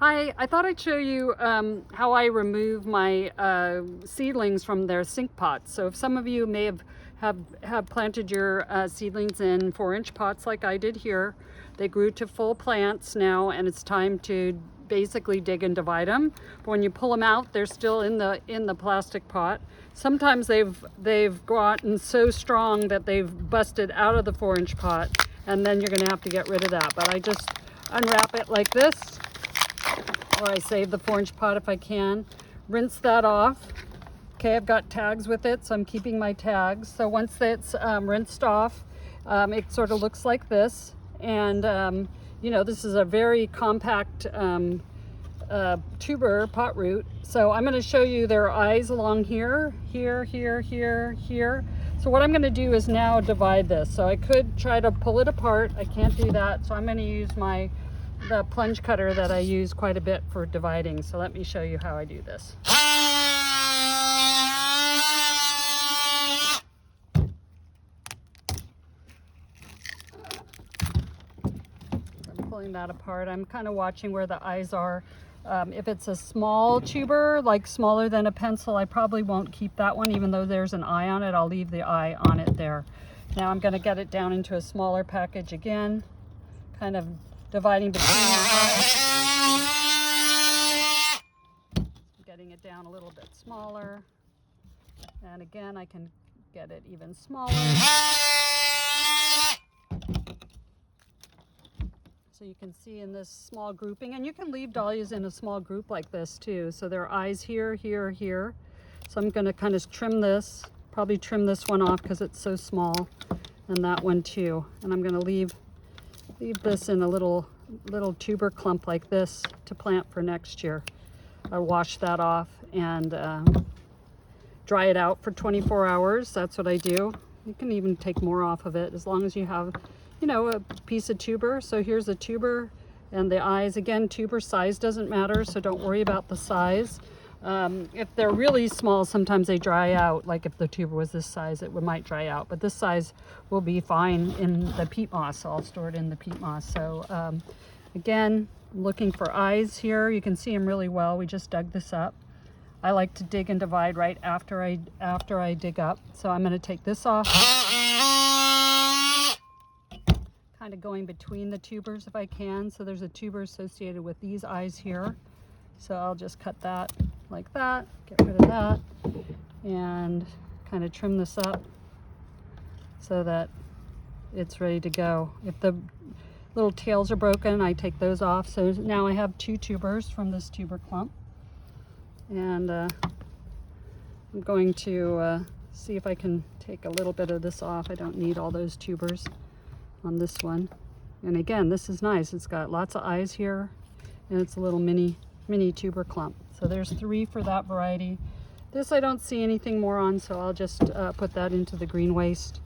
Hi, I thought I'd show you how I remove my seedlings from their sink pots. So if some of you may have planted your seedlings in 4-inch pots like I did here, they grew to full plants now and it's time to basically dig and divide them. But when you pull them out, they're still in the plastic pot. Sometimes they've gotten so strong that they've busted out of the 4-inch pot, and then you're gonna have to get rid of that. But I just unwrap it like this, or I save the 4-inch pot if I can. Rinse that off. Okay, I've got tags with it, so I'm keeping my tags. So once it's rinsed off, it sort of looks like this. And you know, this is a very compact tuber pot root. So I'm going to show you their eyes along here, here, here, here, here. So what I'm going to do is now divide this. So I could try to pull it apart. I can't do that. So I'm going to use the plunge cutter that I use quite a bit for dividing. So let me show you how I do this. I'm pulling that apart. I'm kind of watching where the eyes are. If it's a small tuber, like smaller than a pencil, I probably won't keep that one, even though there's an eye on it. I'll leave the eye on it there. Now I'm going to get it down into a smaller package again, kind of dividing between the eyes. Getting it down a little bit smaller. And again, I can get it even smaller. So you can see in this small grouping, and you can leave dahlias in a small group like this too. So there are eyes here, here, here. So I'm going to kind of trim this, probably trim this one off because it's so small, and that one too. And I'm going to leave this in a little tuber clump like this to plant for next year. I'll wash that off and dry it out for 24 hours. That's what I do. You can even take more off of it as long as you have, you know, a piece of tuber. So here's a tuber, and the eyes, again, tuber size doesn't matter, so don't worry about the size. If they're really small, sometimes they dry out. Like if the tuber was this size, it might dry out, but this size will be fine in the peat moss. So I'll store it in the peat moss. So again, I'm looking for eyes here. You can see them really well. We just dug this up. I like to dig and divide right after I dig up. So I'm going to take this off, kind of going between the tubers if I can. So there's a tuber associated with these eyes here. So I'll just cut that like that, get rid of that, and kind of trim this up so that it's ready to go. If the little tails are broken, I take those off. So now I have 2 tubers from this tuber clump. And I'm going to see if I can take a little bit of this off. I don't need all those tubers on this one. And again, this is nice. It's got lots of eyes here, and it's a little mini tuber clump. So there's 3 for that variety. This I don't see anything more on, so I'll just put that into the green waste.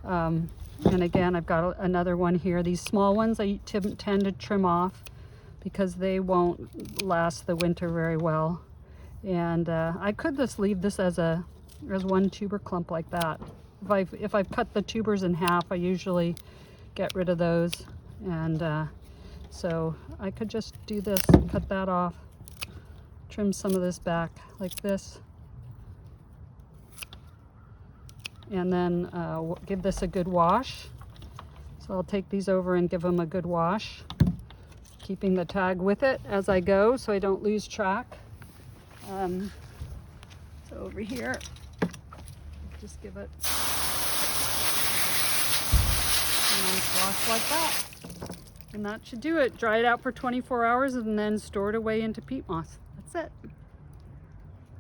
And again, I've got another one here. These small ones I tend to trim off because they won't last the winter very well. And I could just leave this as one tuber clump like that. If I've cut the tubers in half, I usually get rid of those. And so I could just do this, cut that off, trim some of this back like this, and then give this a good wash. So I'll take these over and give them a good wash, keeping the tag with it as I go so I don't lose track. So over here, just give it a nice wash like that. And that should do it. Dry it out for 24 hours and then store it away into peat moss. That's it.